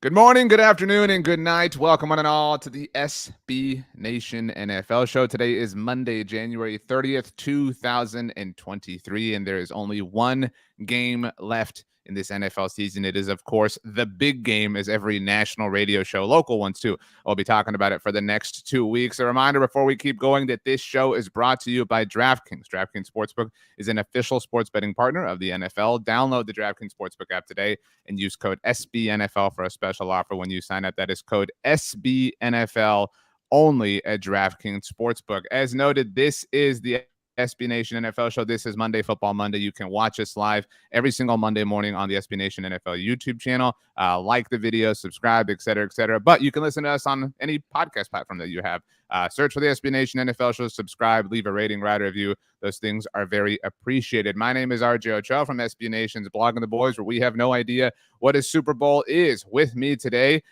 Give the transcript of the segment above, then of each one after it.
Good morning, good afternoon, and good night. Welcome one and all to the SB Nation NFL show. Today is Monday, January 30th, 2023, and there is only one game left in this NFL season. It is, of course, the big game, as every national radio show, local ones too. I'll be talking about it for the next 2 weeks. A reminder before we keep going that this show is brought to you by DraftKings. DraftKings Sportsbook is an official sports betting partner of the NFL. Download the DraftKings Sportsbook app today and use code SBNFL for a special offer when you sign up. That is code SBNFL only at DraftKings Sportsbook. As noted, this is the SB Nation NFL show. This is Monday Football Monday. You can watch us live every single Monday morning on the SB Nation NFL YouTube channel. Like the video, subscribe, etc. But you can listen to us on any podcast platform that you have. Search for the SB Nation NFL show, subscribe, leave a rating, write a review. Those things are very appreciated. My name is RJ Ochoa from SB Nation's Blogging the Boys, where we have no idea what a Super Bowl is. With me today,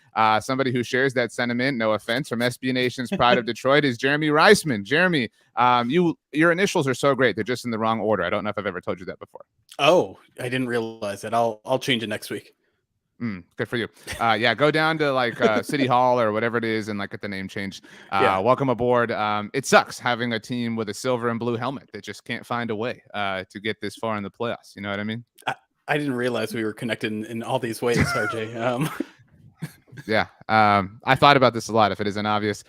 somebody who shares that sentiment, no offense, from SB Nation's Pride of Detroit is Jeremy Reisman. Jeremy, your initials are so great. They're just in the wrong order. I don't know if I've ever told you that before. Oh, I didn't realize that. I'll change it next week. Good for you. Yeah, go down to like City Hall or whatever it is and like get the name changed. Welcome aboard. It sucks having a team with a silver and blue helmet that just can't find a way to get this far in the playoffs. You know what I mean? I didn't realize we were connected in all these ways, RJ. Yeah, I thought about this a lot, if it isn't obvious.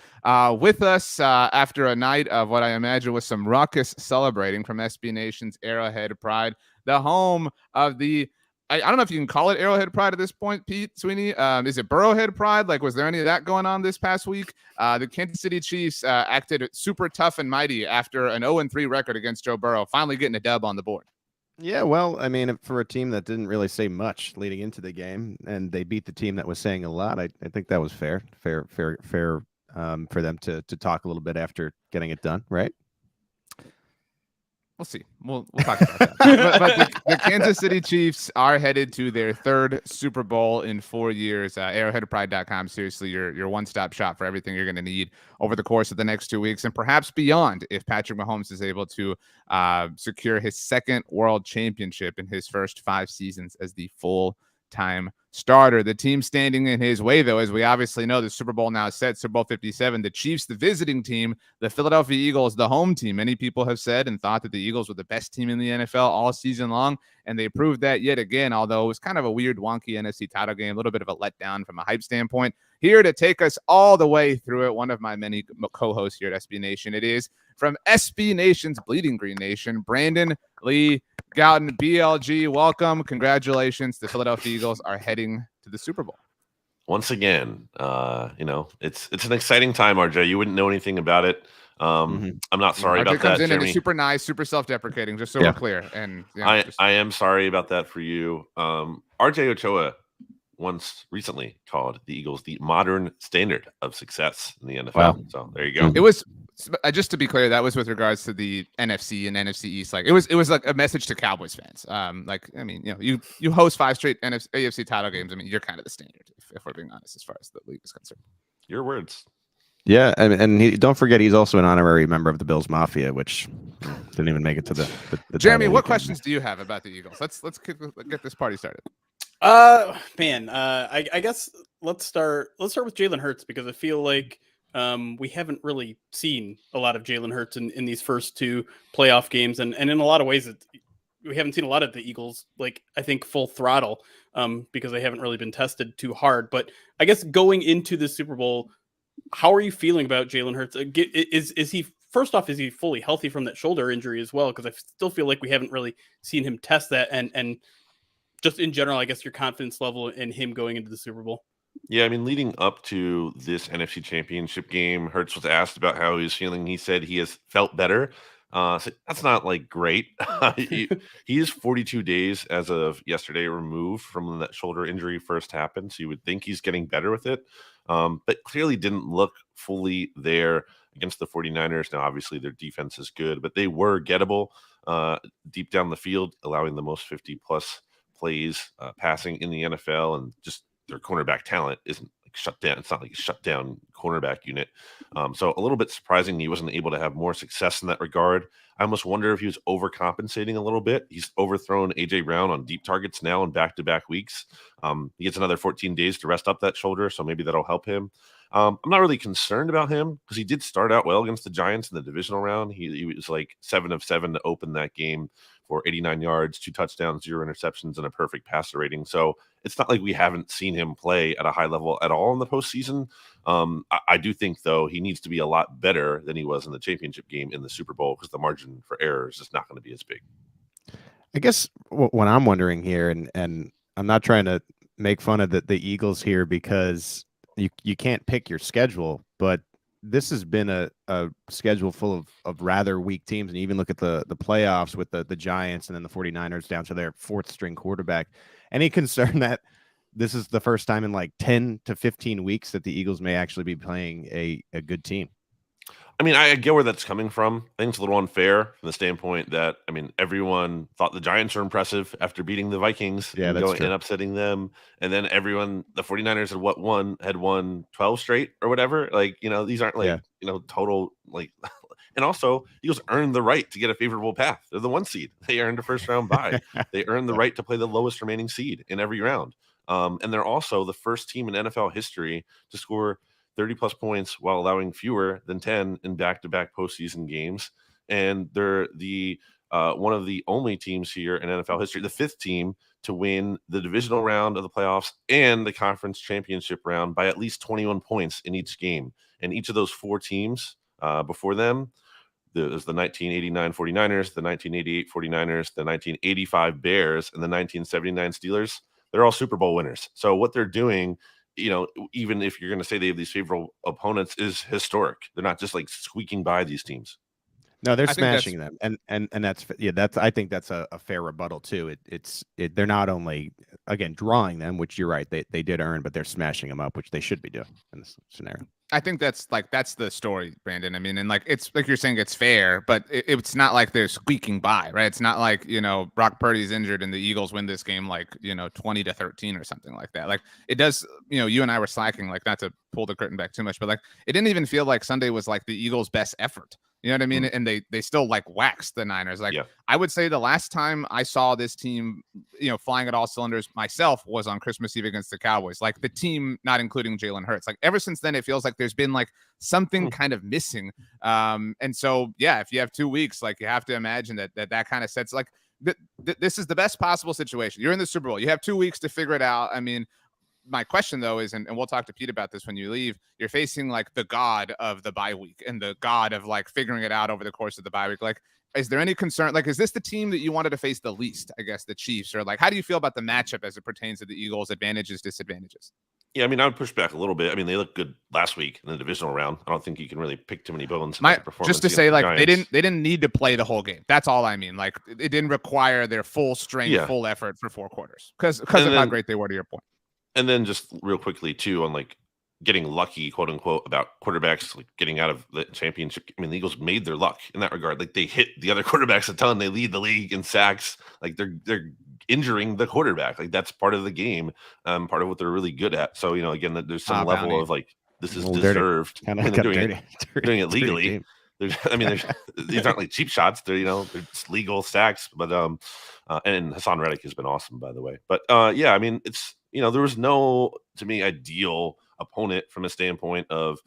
With us after a night of what I imagine was some raucous celebrating from SB Nation's Arrowhead Pride, the home of the I don't know if you can call it Arrowhead Pride at this point, Pete, Sweeney. Is it Burrowhead Pride? Like, was there any of that going on this past week? The Kansas City Chiefs acted super tough and mighty after an 0-3 record against Joe Burrow, finally getting a dub on the board. Yeah, well, I mean, for a team that didn't really say much leading into the game, and they beat the team that was saying a lot, I think that was fair for them to talk a little bit after getting it done, right? We'll see. We'll talk about that. but the Kansas City Chiefs are headed to their third Super Bowl in 4 years. Arrowheadpride.com, seriously, your one-stop shop for everything you're going to need over the course of the next 2 weeks and perhaps beyond if Patrick Mahomes is able to secure his second world championship in his first 5 seasons as the full-time starter. The team standing in his way, though, as we obviously know, the Super Bowl now is set, Super Bowl 57. The Chiefs, the visiting team, the Philadelphia Eagles, the home team. Many people have said and thought that the Eagles were the best team in the NFL all season long, and they proved that yet again, although it was kind of a weird, wonky NFC title game, a little bit of a letdown from a hype standpoint. Here to take us all the way through it, one of my many co-hosts here at SB Nation. It is from SB Nation's Bleeding Green Nation, Brandon Lee Gowton. BLG, welcome. Congratulations. The Philadelphia Eagles are heading to the Super Bowl. Once again, it's an exciting time, RJ. You wouldn't know anything about it. I'm not sorry RJ about comes that, in Jeremy. and is super nice, super self-deprecating, just so we're clear. And I am sorry about that for you. RJ Ochoa once recently called the Eagles the modern standard of success in the NFL. Wow. So there you go. It was just to be clear, that was with regards to the NFC and NFC East. Like it was like a message to Cowboys fans. Like, I mean, you host 5 straight AFC title games. I mean, you're kind of the standard if we're being honest as far as the league is concerned. Your words. Yeah, and don't forget he's also an honorary member of the Bills Mafia, which didn't even make it to the Jeremy, what questions do you have about the Eagles? Let's get this party started. I guess let's start with Jalen Hurts, because I feel like we haven't really seen a lot of Jalen Hurts in these first 2 playoff games, and in a lot of ways we haven't seen a lot of the Eagles, like, I think, full throttle, because they haven't really been tested too hard. But I guess going into the Super Bowl, how are you feeling about Jalen Hurts? Is he, first off, is he fully healthy from that shoulder injury as well? Because I still feel like we haven't really seen him test that, and just in general, I guess your confidence level in him going into the Super Bowl. Yeah, I mean, leading up to this NFC Championship game, Hurts was asked about how he was feeling. He said he has felt better. So that's not like great. He is 42 days as of yesterday removed from when that shoulder injury first happened. So you would think he's getting better with it, but clearly didn't look fully there against the 49ers. Now, obviously, their defense is good, but they were gettable deep down the field, allowing the most 50-plus plays passing in the NFL, and just their cornerback talent isn't like shut down. It's not like a shut down cornerback unit. So a little bit surprising he wasn't able to have more success in that regard. I almost wonder if he was overcompensating a little bit. He's overthrown AJ Brown on deep targets now in back-to-back weeks. He gets another 14 days to rest up that shoulder, so maybe that'll help him. I'm not really concerned about him because he did start out well against the Giants in the divisional round. He was like 7 of 7 to open that game for 89 yards, 2 touchdowns, 0 interceptions, and a perfect passer rating. So it's not like we haven't seen him play at a high level at all in the postseason. I do think, though, he needs to be a lot better than he was in the championship game in the Super Bowl because the margin for error is just not going to be as big. I guess what I'm wondering here, and I'm not trying to make fun of the Eagles here because you can't pick your schedule, but this has been a schedule full of rather weak teams. And even look at the playoffs with the Giants and then the 49ers down to their 4th string quarterback. Any concern that this is the first time in like 10 to 15 weeks that the Eagles may actually be playing a good team? I mean, I get where that's coming from. I think it's a little unfair from the standpoint that, I mean, everyone thought the Giants were impressive after beating the Vikings and upsetting them. And then the 49ers had won 12 straight or whatever. Like, these aren't like, total, like, and also Eagles earned the right to get a favorable path. They're the 1 seed. They earned a first round bye. They earned the right to play the lowest remaining seed in every round. And they're also the first team in NFL history to score 30-plus points while allowing fewer than 10 in back-to-back postseason games. And they're one of the only teams here in NFL history, the 5th team to win the divisional round of the playoffs and the conference championship round by at least 21 points in each game. And each of those 4 teams before them, there's the 1989 49ers, the 1988 49ers, the 1985 Bears, and the 1979 Steelers. They're all Super Bowl winners. So what they're doing, even if you're going to say they have these favorable opponents, is historic. They're not just like squeaking by these teams. No, they're smashing them, and that's I think that's a fair rebuttal too. They're not only again drawing them, which you're right, they did earn, but they're smashing them up, which they should be doing in this scenario. I think that's the story, Brandon. I mean, and like it's like you're saying, it's fair, but it's not like they're squeaking by, right? It's not like Brock Purdy's injured and the Eagles win this game like 20-13 or something like that. Like it does, you and I were slacking, like not to pull the curtain back too much, but like it didn't even feel like Sunday was like the Eagles' best effort. You know what I mean? And they still like waxed the Niners. Like I would say the last time I saw this team, flying at all cylinders myself was on Christmas Eve against the Cowboys. Like the team, not including Jalen Hurts. Like ever since then, it feels like there's been like something kind of missing. And so, if you have 2 weeks, like you have to imagine that kind of sets like this is the best possible situation. You're in the Super Bowl. You have 2 weeks to figure it out. I mean, my question though is, and we'll talk to Pete about this when you leave, you're facing like the god of the bye week and the god of like figuring it out over the course of the bye week. Like, is there any concern? Like, is this the team that you wanted to face the least? I guess the Chiefs, or like, how do you feel about the matchup as it pertains to the Eagles' advantages, disadvantages? Yeah, I mean, I would push back a little bit. I mean, they looked good last week in the divisional round. I don't think you can really pick too many bones. Just to say, like, they didn't need to play the whole game. That's all I mean. Like, it didn't require their full strength, full effort for 4 quarters because of how great they were. To your point. And then just real quickly too on like getting lucky, quote unquote, about quarterbacks like getting out of the championship. I mean, the Eagles made their luck in that regard. Like they hit the other quarterbacks a ton. They lead the league in sacks. Like they're injuring the quarterback. Like that's part of the game. Part of what they're really good at. So again, there's some level of like this is deserved. Kind of doing it legally. These aren't like cheap shots. They're they're just legal sacks. But and Hassan Reddick has been awesome, by the way. But I mean it's. There was no, to me, ideal opponent from a standpoint of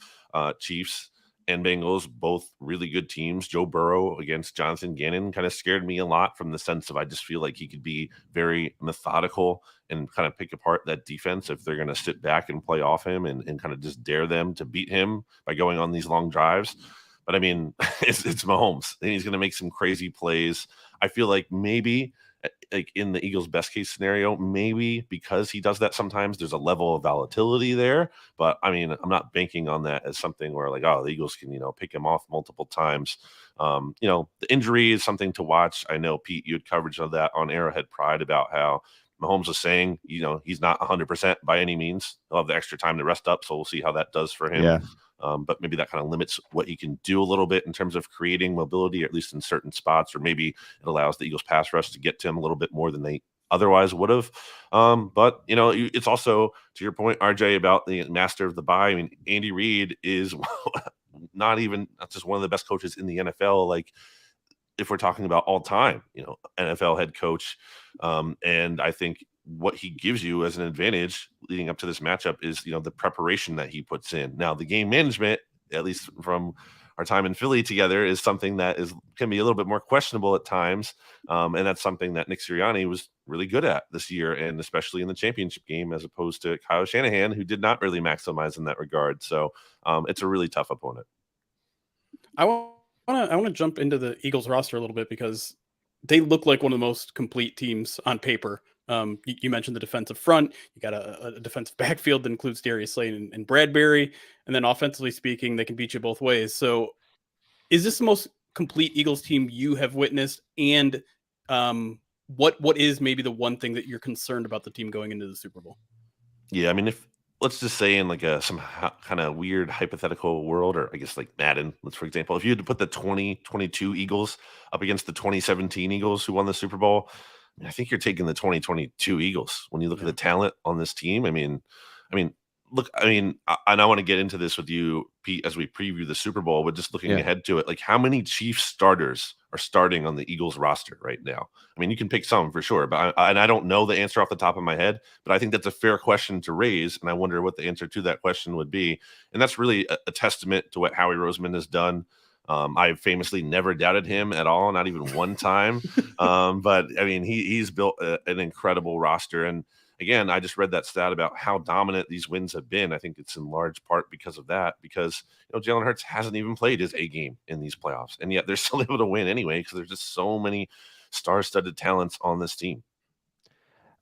Chiefs and Bengals, both really good teams. Joe Burrow against Jonathan Gannon kind of scared me a lot from the sense of I just feel like he could be very methodical and kind of pick apart that defense if they're going to sit back and play off him and kind of just dare them to beat him by going on these long drives. But I mean, it's Mahomes, and he's going to make some crazy plays. I feel like maybe like in the Eagles' best case scenario, maybe because he does that sometimes, there's a level of volatility there. But I mean, I'm not banking on that as something where like, the Eagles can, pick him off multiple times. The injury is something to watch. I know, Pete, you had coverage of that on Arrowhead Pride about how Mahomes was saying, he's not 100% by any means. He'll have the extra time to rest up. So we'll see how that does for him. Yeah. But maybe that kind of limits what he can do a little bit in terms of creating mobility, or at least in certain spots, or maybe it allows the Eagles pass rush to get to him a little bit more than they otherwise would have. But it's also, to your point, RJ, about the master of the buy. I mean, Andy Reid is not just one of the best coaches in the NFL. Like, if we're talking about all time, NFL head coach. And I think what he gives you as an advantage leading up to this matchup is, the preparation that he puts in. Now, the game management, at least from our time in Philly together, is something that can be a little bit more questionable at times. And that's something that Nick Sirianni was really good at this year, and especially in the championship game, as opposed to Kyle Shanahan, who did not really maximize in that regard. So it's a really tough opponent. I want to jump into the Eagles roster a little bit because they look like one of the most complete teams on paper. You mentioned the defensive front. You got a defensive backfield that includes Darius Slay and Bradbury, and then offensively speaking, they can beat you both ways. So, is this the most complete Eagles team you have witnessed? And what is maybe the one thing that you're concerned about the team going into the Super Bowl? Yeah, I mean, let's just say in like some kind of weird hypothetical world, or I guess like Madden, for example, if you had to put the 2022 Eagles up against the 2017 Eagles who won the Super Bowl, I think you're taking the 2022 Eagles when you look at the talent on this team. I mean, look, and I want to get into this with you, Pete, as we preview the Super Bowl, but just looking ahead to it, like, how many Chiefs starters are starting on the Eagles roster right now? I mean, you can pick some for sure, but I don't know the answer off the top of my head, but I think that's a fair question to raise. And I wonder what the answer to that question would be. And that's really a testament to what Howie Roseman has done. I famously never doubted him at all, not even one time. But I mean, he's built an incredible roster. And again, I just read that stat about how dominant these wins have been. I think it's in large part because of that, because Jalen Hurts hasn't even played his A game in these playoffs, and yet they're still able to win anyway, because there's just so many star-studded talents on this team.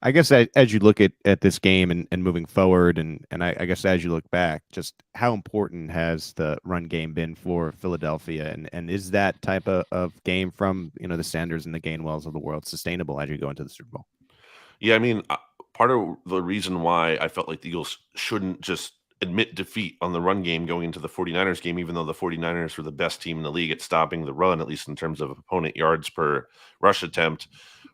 I guess as you look at this game and moving forward, and I guess as you look back, just how important has the run game been for Philadelphia, and is that type of game from the Sanders and the Gainwells of the world sustainable as you go into the Super Bowl? Yeah, I mean, part of the reason why I felt like the Eagles shouldn't just admit defeat on the run game going into the 49ers game, even though the 49ers were the best team in the league at stopping the run, at least in terms of opponent yards per rush attempt,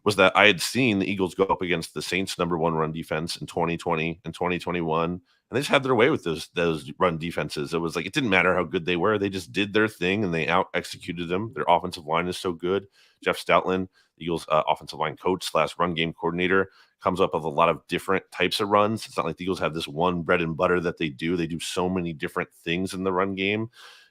was that I had seen the Eagles go up against the Saints' #1 run defense in 2020 and 2021, and they just had their way with those run defenses. It was like, it didn't matter how good they were. They just did their thing, and they out-executed them. Their offensive line is so good. Jeff Stoutland, the Eagles' offensive line coach / run game coordinator, comes up with a lot of different types of runs. It's not like the Eagles have this one bread and butter that they do. They do so many different things in the run game.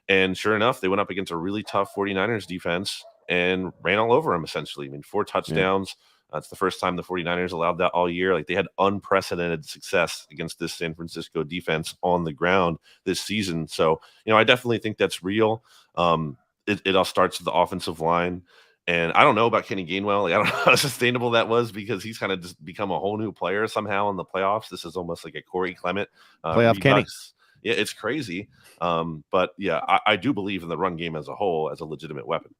And sure enough, they went up against a really tough 49ers defense and ran all over them, essentially. I mean, 4 touchdowns. It's the first time the 49ers allowed that all year. Like, they had unprecedented success against this San Francisco defense on the ground this season. So, I definitely think that's real. It all starts with the offensive line. And I don't know about Kenny Gainwell. Like, I don't know how sustainable that was, because he's kind of just become a whole new player somehow in the playoffs. This is almost like a Corey Clement playoff Kenny. Yeah, it's crazy. But yeah, I do believe in the run game as a whole as a legitimate weapon.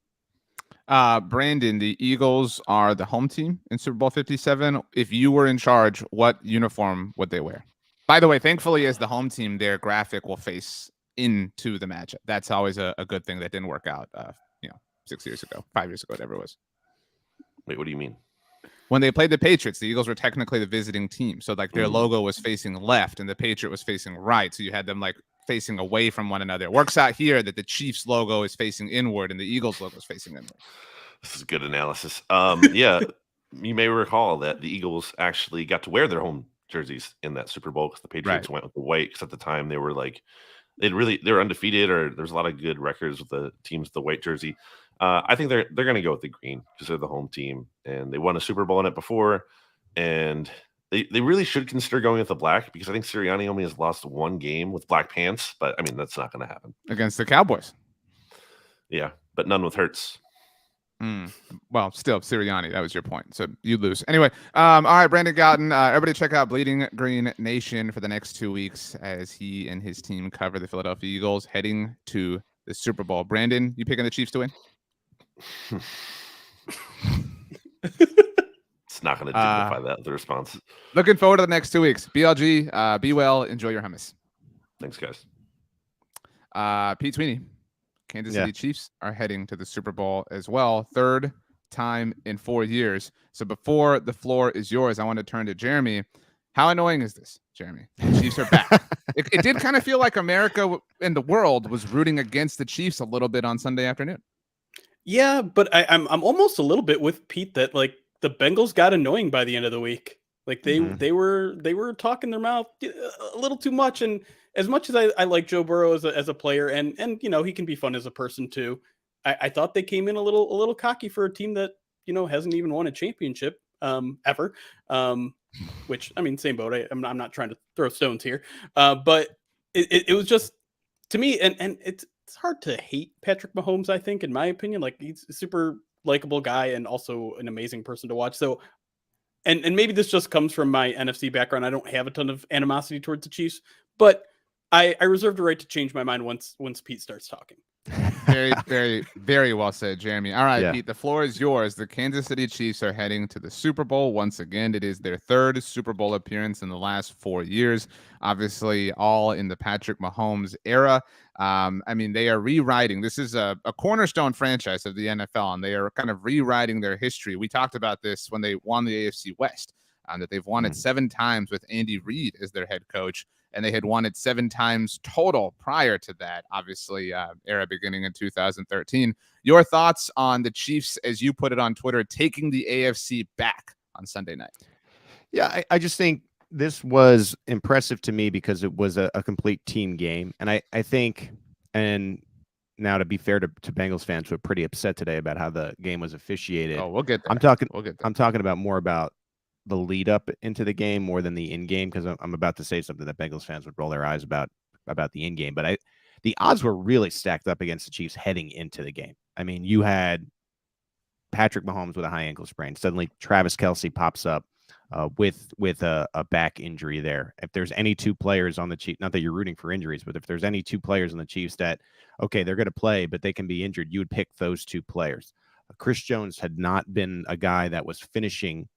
Brandon, the Eagles are the home team in Super Bowl 57. If you were in charge, what uniform would they wear? By the way, thankfully, as the home team, their graphic will face into the matchup. That's always a good thing that didn't work out. 6 years ago, 5 years ago, whatever it was. Wait, what do you mean? When they played the Patriots, the Eagles were technically the visiting team. So like their logo was facing left and the Patriot was facing right. So you had them like facing away from one another. It works out here that the Chiefs logo is facing inward and the Eagles logo is facing inward. This is good analysis. Yeah, you may recall that the Eagles actually got to wear their home jerseys in that Super Bowl, because the Patriots went with the white, because at the time they were like, they were undefeated, or there's a lot of good records with the teams with the white jersey. I think they're going to go with the green, because they're the home team and they won a Super Bowl in it before, and they really should consider going with the black, because I think Sirianni only has lost 1 game with black pants, but I mean, that's not going to happen against the Cowboys. Yeah, but none with Hurts. Well, still Sirianni. That was your point. So you lose. Anyway, all right, Brandon Gowton. Everybody check out Bleeding Green Nation for the next 2 weeks as he and his team cover the Philadelphia Eagles heading to the Super Bowl. Brandon, you picking the Chiefs to win? It's not going to dignify that, the response. Looking forward to the next 2 weeks. BLG, be well. Enjoy your hummus. Thanks, guys. Pete Sweeney. Kansas City Chiefs are heading to the Super Bowl as well. 3rd time in 4 years. So before the floor is yours, I want to turn to Jeremy. How annoying is this, Jeremy? The Chiefs are back. It did kind of feel like America and the world was rooting against the Chiefs a little bit on Sunday afternoon. Yeah, but I'm almost a little bit with Pete that like the Bengals got annoying by the end of the week. Like they were talking their mouth a little too much, and as much as I like Joe Burrow as a player, and you know he can be fun as a person too. I thought they came in a little cocky for a team that hasn't even won a championship ever. Which I mean, same boat. I'm not trying to throw stones here, but it was just to me, and it's hard to hate Patrick Mahomes. I think, in my opinion, like he's a super likable guy and also an amazing person to watch. So. And maybe this just comes from my NFC background. I don't have a ton of animosity towards the Chiefs, but I reserve the right to change my mind once Pete starts talking. Very, very, very well said, Jeremy. All right, Yeah. Pete, the floor is yours. The Kansas City Chiefs are heading to the Super Bowl once again. It is their third Super Bowl appearance in the last 4 years. Obviously, all in the Patrick Mahomes era. I mean, they are rewriting. This is a cornerstone franchise of the NFL, and they are kind of rewriting their history. We talked about this when they won the AFC West, that they've won it 7 times with Andy Reid as their head coach. And they had won it 7 times total prior to that, obviously, era beginning in 2013. Your thoughts on the Chiefs, as you put it on Twitter, taking the AFC back on Sunday night? Yeah, I just think this was impressive to me because it was a complete team game. And I think, and now to be fair to Bengals fans who are pretty upset today about how the game was officiated. Oh, we'll get there. I'm talking about more about the lead up into the game more than the in game, because I'm about to say something that Bengals fans would roll their eyes about the in game. But the odds were really stacked up against the Chiefs heading into the game. I mean, you had Patrick Mahomes with a high ankle sprain. Suddenly, Travis Kelce pops up with a back injury there. If there's any 2 players on the Chiefs, not that you're rooting for injuries, but if there's any 2 players on the Chiefs that, okay, they're going to play, but they can be injured, you would pick those 2 players. Chris Jones had not been a guy that was finishing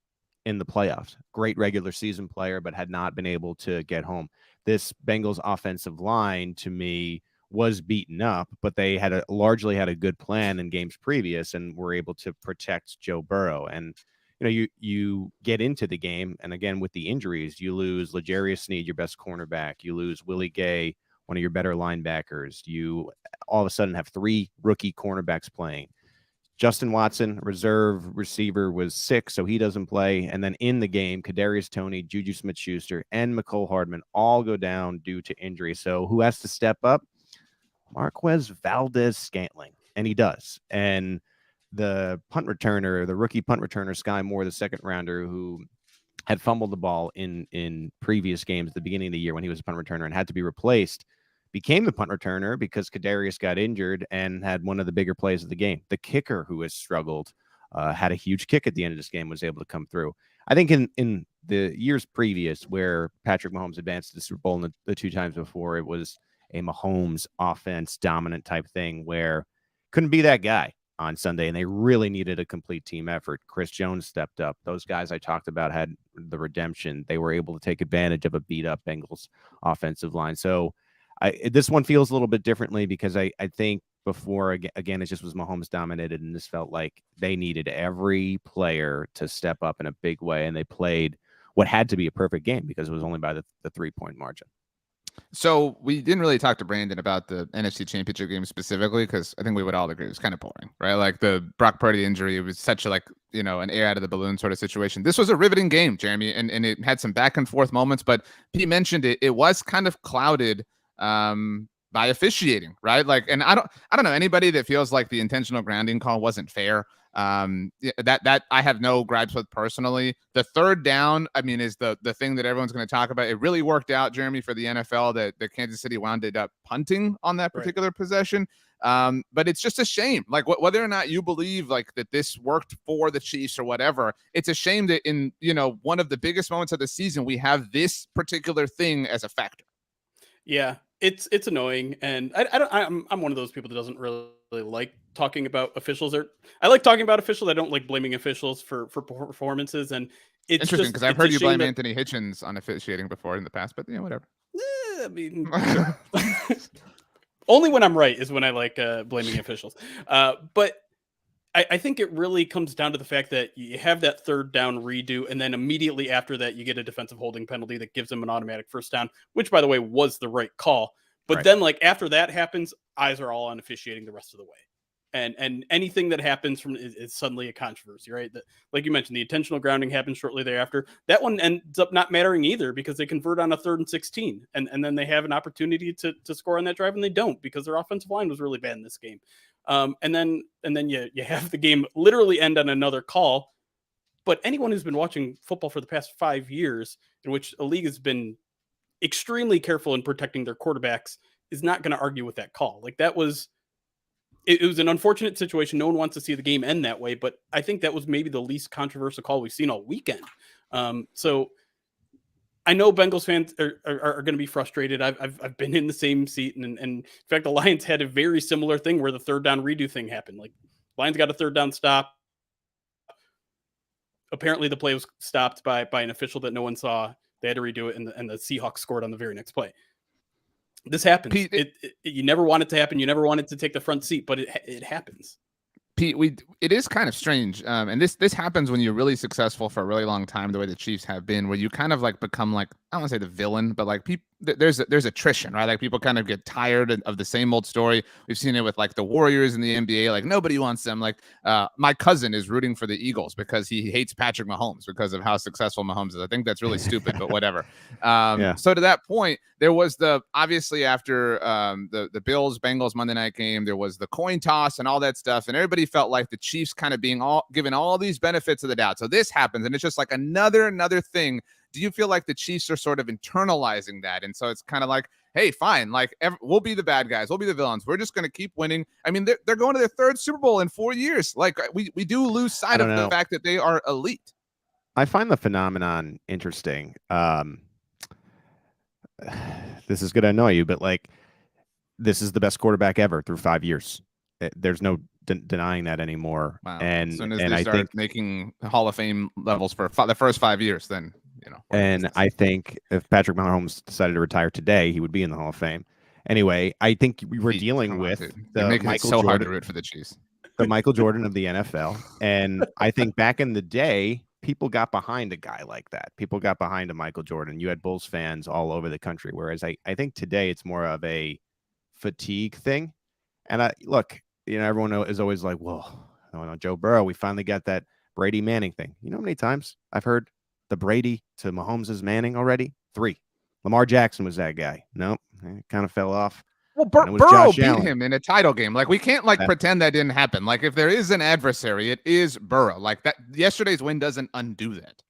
in the playoffs. Great regular season player, but had not been able to get home. This Bengals offensive line, to me, was beaten up, but they had largely had a good plan in games previous and were able to protect Joe Burrow. And you get into the game, and again with the injuries, you lose L'Jarius Sneed, your best cornerback. You lose Willie Gay, one of your better linebackers. You all of a sudden have 3 rookie cornerbacks playing. Justin Watson, reserve receiver, was sick, so he doesn't play. And then in the game, Kadarius Toney, Juju Smith-Schuster, and Mecole Hardman all go down due to injury. So who has to step up? Marquez Valdez-Scantling, and he does. And the punt returner, the rookie punt returner, Sky Moore, the second rounder, who had fumbled the ball in previous games at the beginning of the year when he was a punt returner and had to be replaced, became the punt returner because Kadarius got injured and had one of the bigger plays of the game. The kicker, who has struggled, had a huge kick at the end of this game, was able to come through. I think in the years previous where Patrick Mahomes advanced to the Super Bowl the 2 times before, it was a Mahomes offense dominant type thing where couldn't be that guy on Sunday, and they really needed a complete team effort. Chris Jones stepped up. Those guys I talked about had the redemption. They were able to take advantage of a beat-up Bengals offensive line. So this one feels a little bit differently because I think before, again, it just was Mahomes dominated, and this felt like they needed every player to step up in a big way, and they played what had to be a perfect game because it was only by the 3-point margin. So we didn't really talk to Brandon about the NFC Championship game specifically because I think we would all agree it was kind of boring, right? Like the Brock Purdy injury was such a an air out of the balloon sort of situation. This was a riveting game, Jeremy, and it had some back and forth moments, but he mentioned it was kind of clouded by officiating, right? Like, and I don't know anybody that feels like the intentional grounding call wasn't fair. That I have no gripes with personally. The third down, I mean, is the thing that everyone's going to talk about. It really worked out, Jeremy, for the NFL that Kansas City wound up punting on that particular possession. But it's just a shame, like whether or not you believe like that this worked for the Chiefs or whatever. It's a shame that in one of the biggest moments of the season, we have this particular thing as a factor. Yeah, it's annoying, and I'm one of those people that doesn't really like talking about officials. I like talking about officials. I don't like blaming officials for performances, and it's interesting because I've it's heard a you shame blame that- Anthony Hitchens on officiating before in the past, but whatever. I mean, only when I'm right is when I like blaming officials. But I think it really comes down to the fact that you have that third down redo, and then immediately after that, you get a defensive holding penalty that gives them an automatic first down, which, by the way, was the right call. But Right. then, like, after that happens, eyes are all on officiating the rest of the way. And anything that happens from is suddenly a controversy, right? Like you mentioned, the intentional grounding happens shortly thereafter. That one ends up not mattering either because they convert on a 3rd and 16, and then they have an opportunity to score on that drive, and they don't because their offensive line was really bad in this game. And then you have the game literally end on another call. But anyone who's been watching football for the past 5 years, in which a league has been extremely careful in protecting their quarterbacks, is not going to argue with that call. Like that was. It was an unfortunate situation. No one wants to see the game end that way, but I think that was maybe the least controversial call we've seen all weekend. So I know Bengals fans are going to be frustrated. I've been in the same seat, and in fact, the Lions had a very similar thing where the third down redo thing happened. Like Lions got a third down stop. Apparently, the play was stopped by an official that no one saw. They had to redo it, and the Seahawks scored on the very next play. This happens. Pete, You never want it to happen. You never want it to take the front seat, but it happens. Pete, it is kind of strange, and this happens when you're really successful for a really long time, the way the Chiefs have been, where you kind of like become like, I don't want to say the villain, but like there's attrition, right? Like people kind of get tired of the same old story. We've seen it with like the Warriors in the NBA, like nobody wants them. Like my cousin is rooting for the Eagles because he hates Patrick Mahomes because of how successful Mahomes is. I think that's really stupid, but whatever. Yeah. So to that point, there was obviously after the Bills Bengals Monday night game, there was the coin toss and all that stuff, and everybody felt like the Chiefs kind of being given all these benefits of the doubt. So this happens, and it's just like another thing. Do you feel like the Chiefs are sort of internalizing that? And so it's kind of like, hey, fine, like we'll be the bad guys, we'll be the villains. We're just going to keep winning. I mean, they're going to their 3rd Super Bowl in 4 years. Like we do lose sight of the fact that they are elite. I find the phenomenon interesting. This is going to annoy you, but like this is the best quarterback ever through 5 years. There's no denying that anymore. Wow. And as soon as and they I start think making Hall of Fame levels for the first 5 years, then and I think if Patrick Mahomes decided to retire today, he would be in the Hall of Fame. Anyway, I think we were dealing with the Michael Jordan, hard to root for the Chiefs. The Michael Jordan of the NFL. And I think back in the day, people got behind a guy like that. People got behind a Michael Jordan. You had Bulls fans all over the country. Whereas I think today it's more of a fatigue thing. And everyone is always like, well, Joe Burrow, we finally got that Brady Manning thing. You know how many times I've heard the Brady to Mahomes' Manning already? 3. Lamar Jackson was that guy. Nope, it kind of fell off. Well, Burrow beat him in a title game. Like we can't pretend that didn't happen. Like if there is an adversary, it is Burrow. Like that yesterday's win doesn't undo that.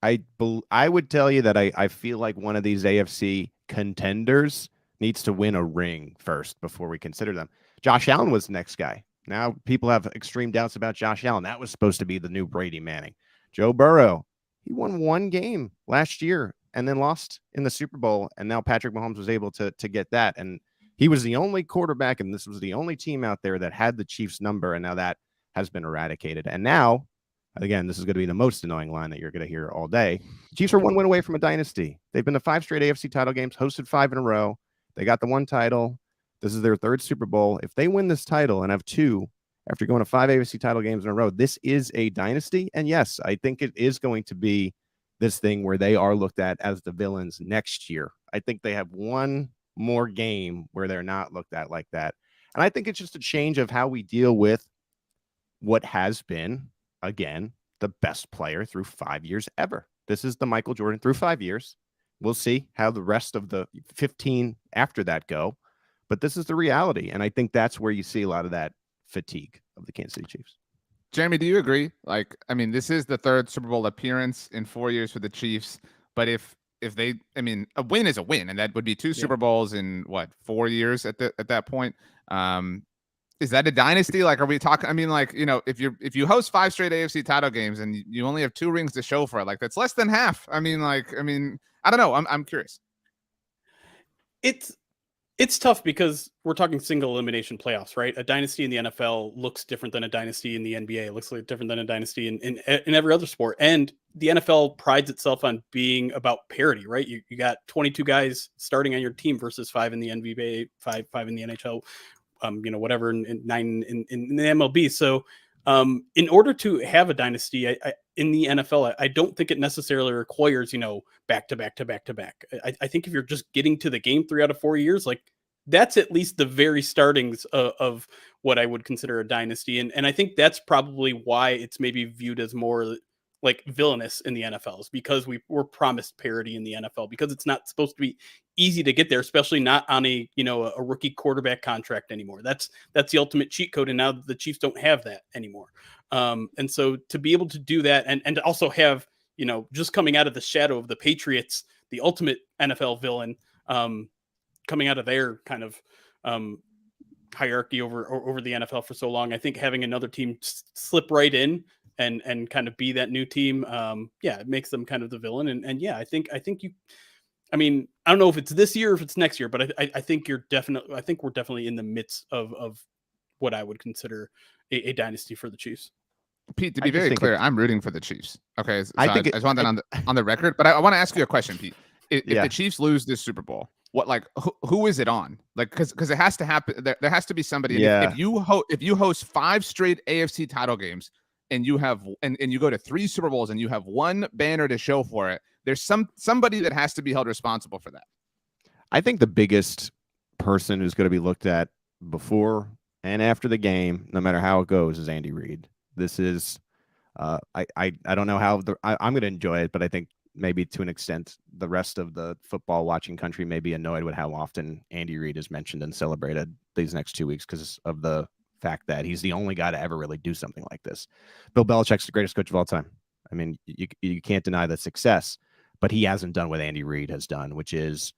I would tell you that I feel like one of these AFC contenders needs to win a ring first before we consider them. Josh Allen was the next guy. Now people have extreme doubts about Josh Allen. That was supposed to be the new Brady Manning. Joe Burrow, he won 1 game last year and then lost in the Super Bowl. And now Patrick Mahomes was able to get that. And he was the only quarterback, and this was the only team out there that had the Chiefs number. And now that has been eradicated. And now, again, this is going to be the most annoying line that you're going to hear all day. The Chiefs are 1 win away from a dynasty. They've been to 5 straight AFC title games, hosted 5 in a row. They got the 1 title. This is their 3rd Super Bowl. If they win this title and have 2 after going to 5 AFC title games in a row, this is a dynasty. And yes, I think it is going to be this thing where they are looked at as the villains next year. I think they have 1 more game where they're not looked at like that. And I think it's just a change of how we deal with what has been, again, the best player through 5 years ever. This is the Michael Jordan through 5 years. We'll see how the rest of the 15 after that go. But this is the reality. And I think that's where you see a lot of that fatigue of the Kansas City Chiefs. Jeremy, do you agree? Like, I mean, this is the 3rd Super Bowl appearance in 4 years for the Chiefs. But if they, I mean, a win is a win, and that would be 2 Super Bowls in 4 years at that point. Is that a dynasty? Like, are we talking? I mean, like, if you host 5 straight AFC title games and you only have 2 rings to show for it, like that's less than half. I mean, I don't know. I'm curious. It's tough because we're talking single elimination playoffs, right? A dynasty in the NFL looks different than a dynasty in the NBA. It looks different than a dynasty in every other sport. And the NFL prides itself on being about parity, right? You got 22 guys starting on your team versus 5 in the NBA, five in the NHL, whatever, and 9 in the MLB. So In order to have a dynasty in the NFL, I don't think it necessarily requires, back to back to back to back. I think if you're just getting to the game 3 out of 4 years, like that's at least the very startings of what I would consider a dynasty. And I think that's probably why it's maybe viewed as more like villainous in the NFL, is because we're promised parity in the NFL, because it's not supposed to be easy to get there, especially not on a rookie quarterback contract anymore. That's the ultimate cheat code. And now the Chiefs don't have that anymore. And so to be able to do that and to also have, just coming out of the shadow of the Patriots, the ultimate NFL villain, coming out of their kind of hierarchy over the NFL for so long, I think having another team slip right in and kind of be that new team, it makes them kind of the villain. And I think I don't know if it's this year or if it's next year, but I think we're definitely in the midst of what I would consider a dynasty for the Chiefs. Pete, to be very clear, I'm rooting for the Chiefs. Okay, so I just want that on the record. But I want to ask you a question, Pete. If the Chiefs lose this Super Bowl, what, like, who is it on? Like, because it has to happen. There has to be somebody. Yeah. If you host 5 straight AFC title games and you have and you go to 3 Super Bowls and you have one banner to show for it, there's somebody that has to be held responsible for that. I think the biggest person who's going to be looked at before and after the game, no matter how it goes, is Andy Reid. This is, I don't know how I'm going to enjoy it, but I think maybe to an extent the rest of the football watching country may be annoyed with how often Andy Reid is mentioned and celebrated these next 2 weeks because of the fact that he's the only guy to ever really do something like this. Bill Belichick's the greatest coach of all time. I mean, you can't deny the success, but he hasn't done what Andy Reid has done, which is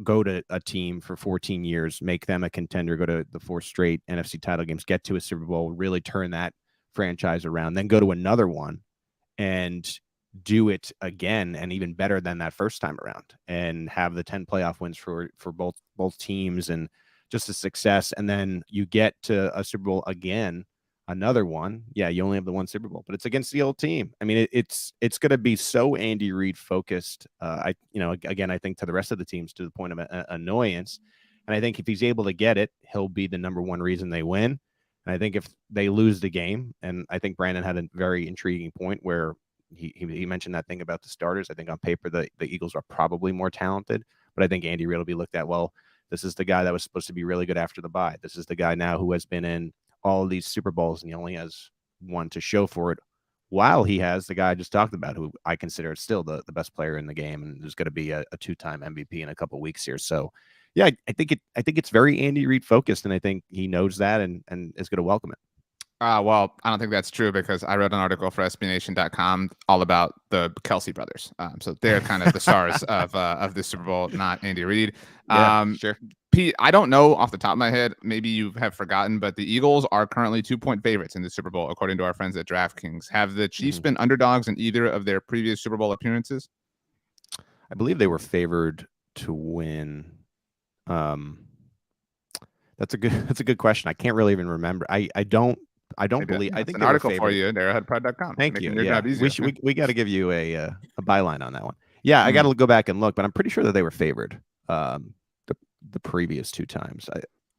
go to a team for 14 years, make them a contender, go to the 4 straight NFC title games, get to a Super Bowl, really turn that franchise around, then go to another one and do it again and even better than that first time around, and have the 10 playoff wins for both teams and just a success. And then you get to a Super Bowl again, another one. Yeah, you only have the one Super Bowl, but it's against the old team. I mean, it's going to be so Andy Reid focused. Again, I think to the rest of the teams, to the point of annoyance. And I think if he's able to get it, he'll be the number one reason they win. And I think if they lose the game, and I think Brandon had a very intriguing point where he mentioned that thing about the starters. I think on paper, the Eagles are probably more talented, but I think Andy Reid will be looked at, well, this is the guy that was supposed to be really good after the bye. This is the guy now who has been in all of these Super Bowls, and he only has one to show for it, while he has the guy I just talked about, who I consider still the best player in the game, and there's going to be a 2-time MVP in a couple of weeks here. So yeah, I think it's very Andy Reid focused, and I think he knows that and is going to welcome it. Well, I don't think that's true, because I wrote an article for SBNation.com all about the Kelsey brothers. So they're kind of the stars of the Super Bowl, not Andy Reid. Sure. Pete, I don't know off the top of my head, maybe you have forgotten, but the Eagles are currently 2-point favorites in the Super Bowl, according to our friends at DraftKings. Have the Chiefs been underdogs in either of their previous Super Bowl appearances? I believe they were favored to win. That's a good question. I can't really even remember. I don't believe. I think an article for you at arrowheadprod.com. Thank you. Yeah. We got to give you a byline on that one. Yeah, I got to go back and look, but I'm pretty sure that they were favored the previous 2 times.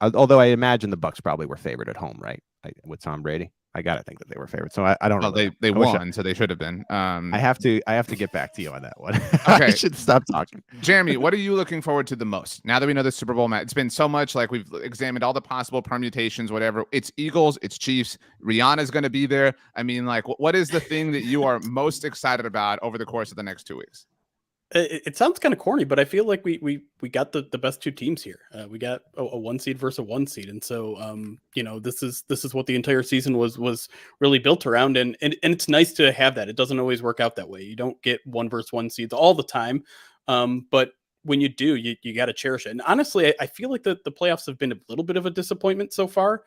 Although I imagine the Bucs probably were favored at home, right? With Tom Brady. I got to think that they were favored. So I don't know. They won, so they should have been. I have to get back to you on that one. Okay. I should stop talking. Jeremy, what are you looking forward to the most? Now that we know the Super Bowl match, it's been so much, like we've examined all the possible permutations, whatever. It's Eagles, it's Chiefs. Rihanna's going to be there. I mean, like, what is the thing that you are most excited about over the course of the next 2 weeks? It sounds kind of corny, but I feel like we got the best 2 teams here. We got a 1 seed versus a 1 seed, and so this is what the entire season was really built around, and it's nice to have that. It doesn't always work out that way. You don't get 1 versus 1 seeds all the time, but when you do, you got to cherish it. And honestly, I feel like the playoffs have been a little bit of a disappointment so far.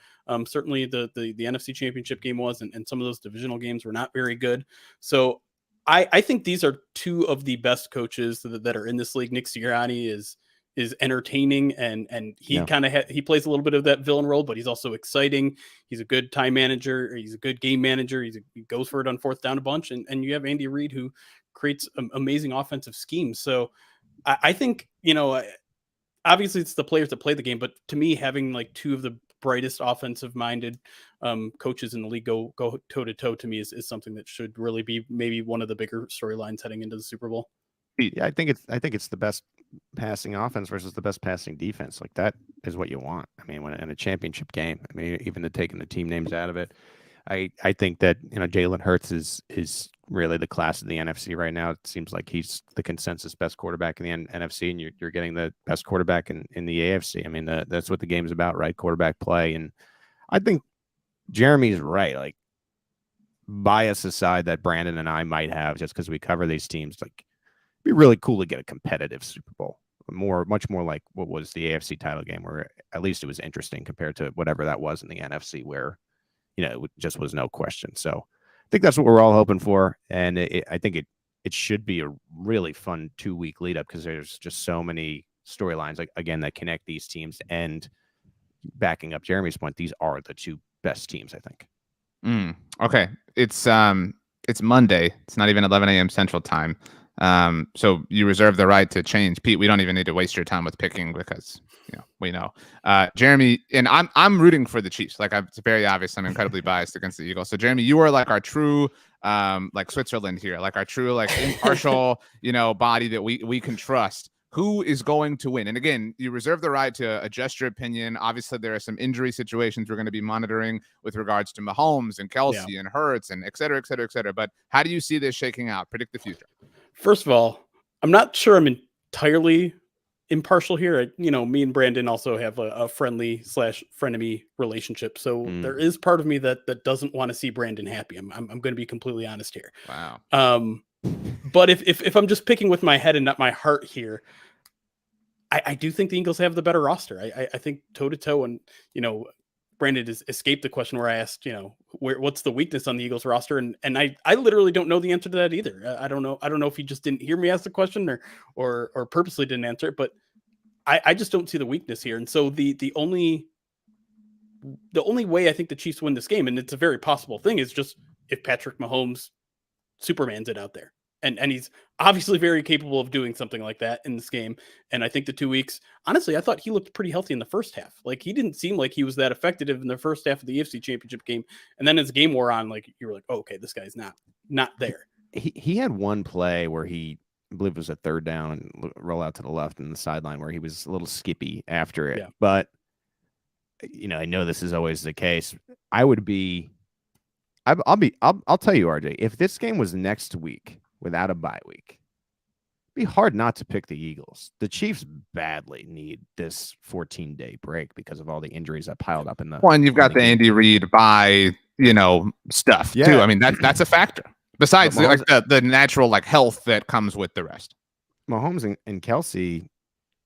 Certainly the NFC Championship game was, and some of those divisional games were not very good. So I think these are 2 of the best coaches that are in this league. Nick Sirianni is entertaining, and he kind of he plays a little bit of that villain role, but he's also exciting. He's a good time manager. He's a good game manager. He goes for it on 4th down a bunch, and you have Andy Reid, who creates amazing offensive schemes. So I think obviously it's the players that play the game, but to me, having like 2 of the brightest offensive minded coaches in the league go toe to toe to me is something that should really be maybe one of the bigger storylines heading into the Super Bowl. Yeah, I think it's the best passing offense versus the best passing defense. Like that is what you want. I mean, when in a championship game, I mean, even taking the team names out of it, I think that, you know, Jalen Hurts is really the class of the NFC right now. It seems like he's the consensus best quarterback in the NFC, and you're getting the best quarterback in the AFC. I mean, that's what the game's about, right? Quarterback play. And I think Jeremy's right. Like, bias aside that Brandon and I might have just because we cover these teams, like, it'd be really cool to get a competitive Super Bowl. Much more like what was the AFC title game, where at least it was interesting compared to whatever that was in the NFC, where, you know, it just was no question. So I think that's what we're all hoping for. And I think it should be a really fun 2-week lead up because there's just so many storylines, like, again, that connect these teams. And backing up Jeremy's point, these are the two best teams, I think. Okay. It's Monday. It's not even 11 a.m. Central Time. So you reserve the right to change. Pete, we don't even need to waste your time with picking because, you know, we know. Jeremy, and I'm rooting for the Chiefs. Like, it's very obvious I'm incredibly biased against the Eagles. So Jeremy, you are like our true like Switzerland here, like our true, like, impartial, you know, body that we can trust. Who is going to win? And again, you reserve the right to adjust your opinion. Obviously, there are some injury situations we're going to be monitoring with regards to Mahomes and Kelsey and Hurts and et cetera, et cetera, et cetera. But how do you see this shaking out? Predict the future. First of all, I'm not sure I'm entirely impartial here. You know, me and Brandon also have a friendly / frenemy relationship. So there is part of me that doesn't want to see Brandon happy. I'm going to be completely honest here. Wow. But if I'm just picking with my head and not my heart here, I do think the Eagles have the better roster. I think toe to toe, and, you know, Brandon has escaped the question where I asked, you know, what's the weakness on the Eagles roster, and I literally don't know the answer to that either. I don't know if he just didn't hear me ask the question or purposely didn't answer it, but I just don't see the weakness here. And so the only way I think the Chiefs win this game, and it's a very possible thing, is just if Patrick Mahomes Supermans it out there. And he's obviously very capable of doing something like that in this game. And I think the 2 weeks, honestly, I thought he looked pretty healthy in the first half. Like, he didn't seem like he was that effective in the first half of the AFC Championship game. And then as the game wore on, like, you were like, oh, okay, this guy's not there. He had one play where I believe it was a third down and roll out to the left in the sideline where he was a little skippy after it. Yeah. But, you know, I know this is always the case. I'll tell you, RJ, if this game was next week without a bye week, it'd be hard not to pick the Eagles. The Chiefs badly need this 14-day break because of all the injuries that piled up in the. Well, and you've got the Andy Reid bye, you know, stuff too. I mean, that's a factor. Besides the natural, like, health that comes with the rest. Mahomes and Kelsey,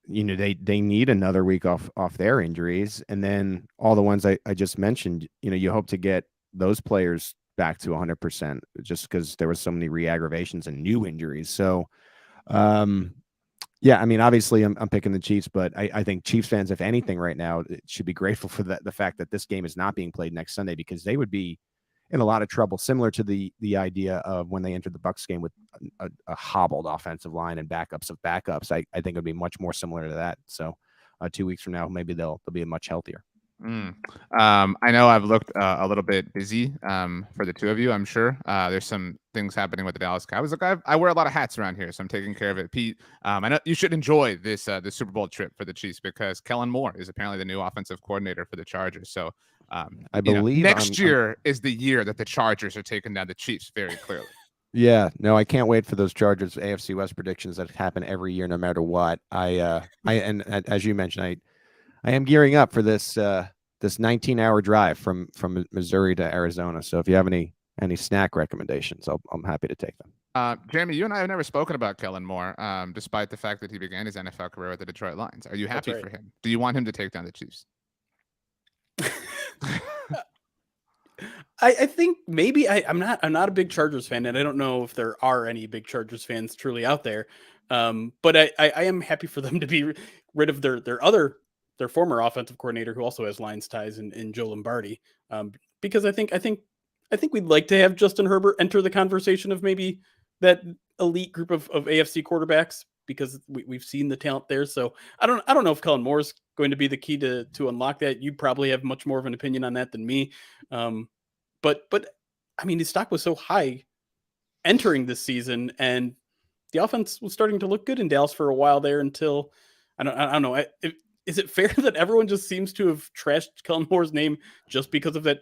you know, they need another week off their injuries, and then all the ones I just mentioned. You know, you hope to get those players back to 100% just because there was so many re-aggravations and new injuries. So, yeah, I mean, obviously I'm picking the Chiefs, but I think Chiefs fans, if anything right now, should be grateful for the fact that this game is not being played next Sunday, because they would be in a lot of trouble, similar to the idea of when they entered the Bucs game with a hobbled offensive line and backups of backups. I think it would be much more similar to that. So 2 weeks from now, maybe they'll be much healthier. I know I've looked a little bit busy for the two of you. I'm sure there's some things happening with the Dallas Cowboys. Look, I wear a lot of hats around here, so I'm taking care of it. Pete, I know you should enjoy this the Super Bowl trip for the Chiefs, because Kellen Moore is apparently the new offensive coordinator for the Chargers. So I believe next year is the year that the Chargers are taking down the Chiefs very clearly. Yeah, no, I can't wait for those Chargers AFC West predictions that happen every year, no matter what. And as you mentioned, I am gearing up for this 19-hour drive from Missouri to Arizona. So if you have any snack recommendations, I'm happy to take them. Jeremy, you and I have never spoken about Kellen Moore, despite the fact that he began his NFL career with the Detroit Lions. Are you happy for him? Do you want him to take down the Chiefs? I think maybe I'm not a big Chargers fan, and I don't know if there are any big Chargers fans truly out there. But I am happy for them to be rid of their former offensive coordinator, who also has Lions ties, in Joe Lombardi. Because I think we'd like to have Justin Herbert enter the conversation of maybe that elite group of AFC quarterbacks, because we've seen the talent there. So I don't know if Kellen Moore is going to be the key to unlock that. You probably have much more of an opinion on that than me. But I mean, his stock was so high entering this season, and the offense was starting to look good in Dallas for a while there until I don't know. Is it fair that everyone just seems to have trashed Kellen Moore's name just because of that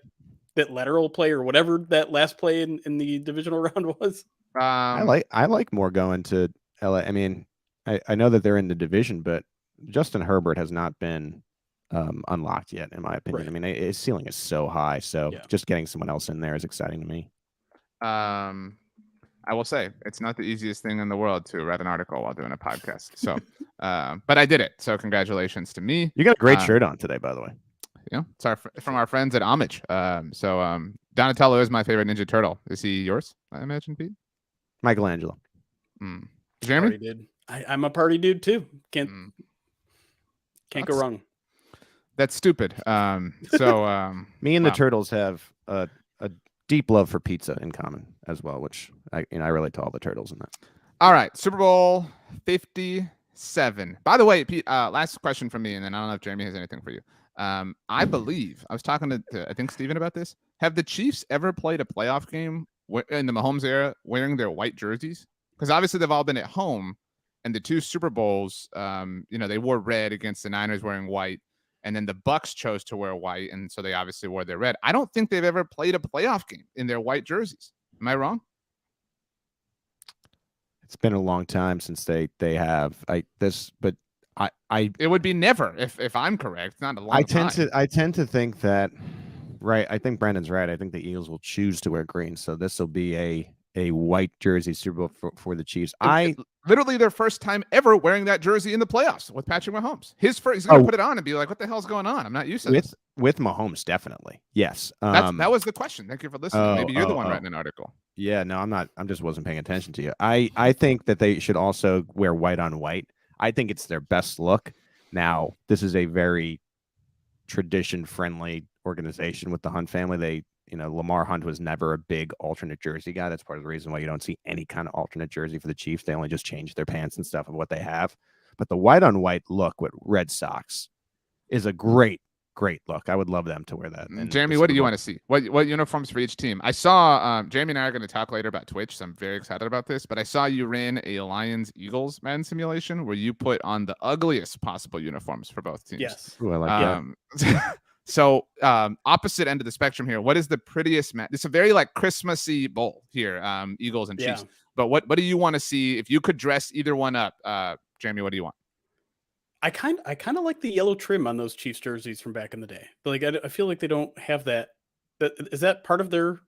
lateral play or whatever that last play in the divisional round was? I like Moore going to LA. I mean, I know that they're in the division, but Justin Herbert has not been unlocked yet, in my opinion. Right. I mean, his ceiling is so high, so Yeah. just getting someone else in there is exciting to me. I will say it's not the easiest thing in the world to write an article while doing a podcast. So, but I did it. So congratulations to me. You got a great shirt on today, by the way. Yeah, it's from our friends at Homage. Donatello is my favorite Ninja Turtle. Is he yours? I imagine, Pete. Michelangelo. Jeremy? Party dude. I'm a party dude too. Can't go wrong. That's stupid. Me and the Turtles have a deep love for pizza in common as well, which I relate to all the Turtles in that. All right, Super Bowl 57. By the way, Pete, last question from me, and then I don't know if Jeremy has anything for you. I believe I was talking to I think Steven about this. Have the Chiefs ever played a playoff game in the Mahomes era wearing their white jerseys? Because obviously they've all been at home, and the two Super Bowls, they wore red against the Niners wearing white, and then the Bucks chose to wear white, and so they obviously wore their red. I don't think they've ever played a playoff game in their white jerseys. Am I wrong? It's been a long time since they have but it would be never if I'm correct. Not a long time. I tend to think that, right. I think Brandon's right. I think the Eagles will choose to wear green, so this will be a white jersey Super Bowl for the Chiefs. Literally their first time ever wearing that jersey in the playoffs with Patrick Mahomes. He's gonna put it on and be like, "What the hell's going on? I'm not used to this." With Mahomes, definitely. Yes. That was the question. Thank you for listening. Maybe you're the one writing an article. Yeah, no, I'm not. I just wasn't paying attention to you. I think that they should also wear white on white. I think it's their best look. Now, this is a very tradition-friendly organization with the Hunt family. Lamar Hunt was never a big alternate jersey guy. That's part of the reason why you don't see any kind of alternate jersey for the Chiefs. They only just change their pants and stuff of what they have. But the white on white look with red socks is a great look. I would love them to wear that. Jeremy, what do you want to see? What uniforms for each team? I saw Jeremy and I are going to talk later about Twitch, so I'm very excited about this. But I saw you ran a Lions-Eagles Madden simulation where you put on the ugliest possible uniforms for both teams. Yes. Ooh, I like that. So opposite end of the spectrum here. What is the prettiest match? It's a very like Christmassy bowl here, Eagles and Chiefs. But what do you want to see if you could dress either one up? Jeremy, what do you want? I kind of like the yellow trim on those Chiefs jerseys from back in the day. Like I feel like they don't have that. Is that part of their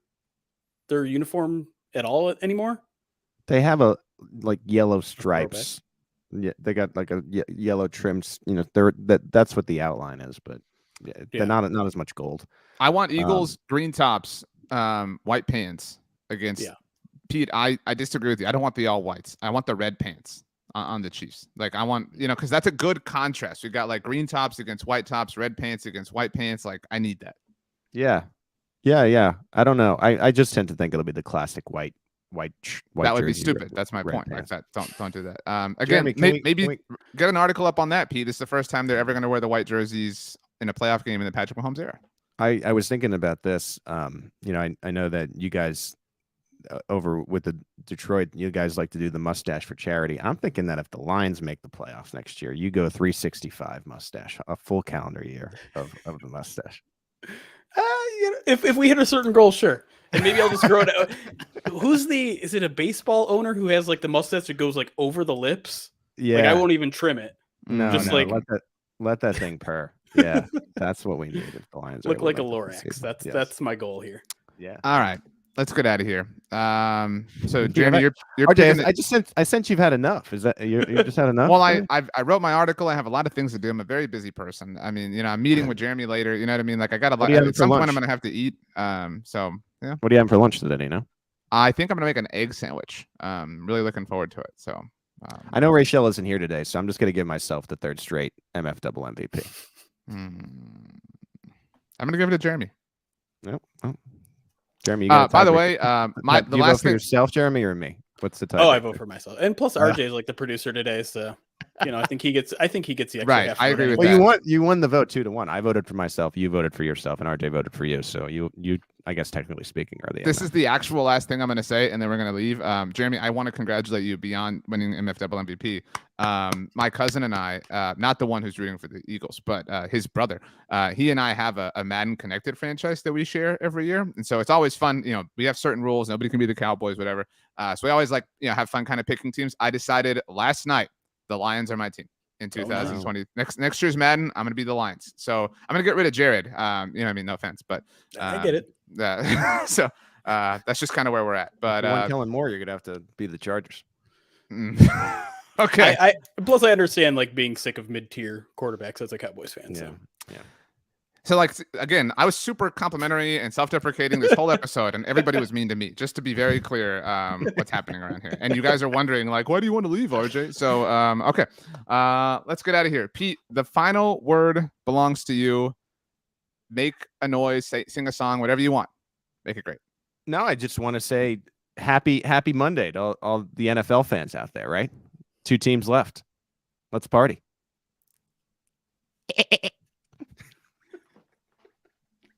uniform at all anymore? They have a yellow stripes. Yeah, they got like a yellow trims. That's what the outline is, but they're not as much gold. I want Eagles green tops, white pants against Pete. I disagree with you. I don't want the all whites. I want the red pants on the Chiefs. Like I want, because that's a good contrast. We got like green tops against white tops, red pants against white pants. Like I need that. Yeah. I don't know. I just tend to think it'll be the classic white. That would be stupid. That's my point. Like that. Don't do that. Again, Jeremy, maybe get an article up on that, Pete. This is the first time they're ever going to wear the white jerseys in a playoff game in the Patrick Mahomes era. I was thinking about this. I know that you guys over with the Detroit, you guys like to do the mustache for charity. I'm thinking that if the Lions make the playoffs next year, you go 365 mustache, a full calendar year of the mustache. If we hit a certain goal, sure. And maybe I'll just grow it out. Is it a baseball owner who has like the mustache that goes like over the lips? Yeah. Like I won't even trim it. Let that thing purr. Yeah. That's what we need if the Lions look like a Lorax. That's my goal here. Yeah. All right. Let's get out of here. So Jeremy, you're RJ, I sense you've had enough. Is that you just had enough? Well, I wrote my article. I have a lot of things to do. I'm a very busy person. I mean, I'm meeting with Jeremy later. You know what I mean? Like I got a lot. At some point, I'm gonna have to eat. So yeah. What are you having for lunch today? Do you know? I think I'm gonna make an egg sandwich. Really looking forward to it. So I know Rachel isn't here today, so I'm just gonna give myself the third straight MF double MVP. I'm gonna give it to Jeremy. Nope. Oh. Jeremy, by the way, the last thing, yourself, Jeremy, or me? What's the title? I vote for myself, and plus RJ is like the producer today, so I think he gets the extra Right, half I vote agree with anyway. Well, that. you won the vote 2-1. I voted for myself. You voted for yourself, and RJ voted for you. So you I guess technically speaking are the This MF. is the actual last thing I'm going to say, and then we're going to leave. Jeremy, I want to congratulate you beyond winning MFW MVP. My cousin and I, not the one who's rooting for the Eagles, but his brother, he and I have a Madden Connected franchise that we share every year. And so it's always fun. We have certain rules. Nobody can be the Cowboys, whatever. So we always have fun kind of picking teams. I decided last night the Lions are my team. In 2020, next year's Madden, I'm going to be the Lions. So I'm going to get rid of Jared. No offense, but I get it. So that's just kind of where we're at. But If you want Kellen Moore, you're gonna have to be the Chargers. Okay. Plus I understand being sick of mid-tier quarterbacks as a Cowboys fan. So. Yeah. So again, I was super complimentary and self-deprecating this whole episode, and everybody was mean to me. Just to be very clear, what's happening around here. And you guys are wondering, why do you want to leave, RJ? So okay, let's get out of here. Pete, the final word belongs to you. Make a noise, sing a song, whatever you want. Make it great. No, I just want to say happy Monday to all the NFL fans out there. Right, 2 teams left. Let's party.